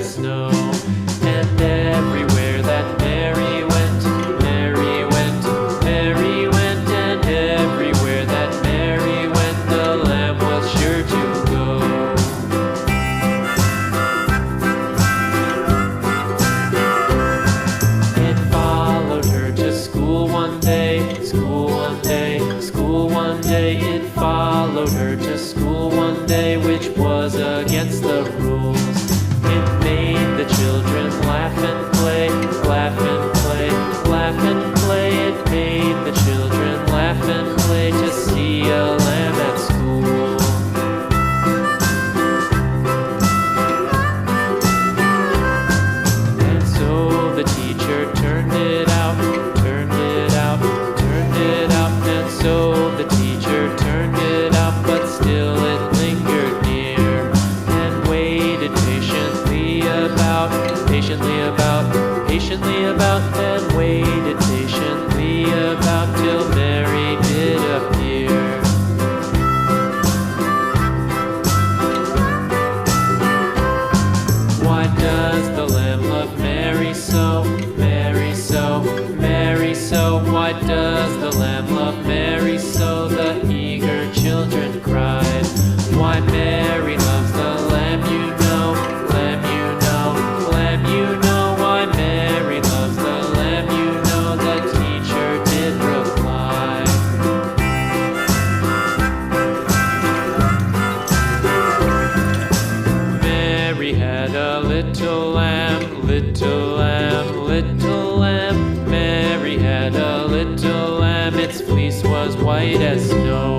as snow. And everywhere that Mary went, Mary went, Mary went, and everywhere that Mary went, the lamb was sure to go. It followed her to school one day, school one day, school one day. It followed her to school one day, which was against the rules. It made the children laugh and play, laugh and play, laugh and play. It made the children laugh and play to see a lamb at school. And so the teacher turned it out, turned it out, turned it out. And so the teacher turned it out, but still it lingered near and waited patiently about, patiently about, patiently about, and waited patiently about till Mary did appear. Why does the lamb love Mary so, Mary so, Mary so? Why does the lamb love Mary so? The eager children cried. Why Mary loves the lamb, you know, lamb, you know, lamb, you know. Why Mary loves the lamb, you know, the teacher did reply. Mary had a little lamb, little lamb, little lamb. Mary had a little lamb, its fleece was white as snow.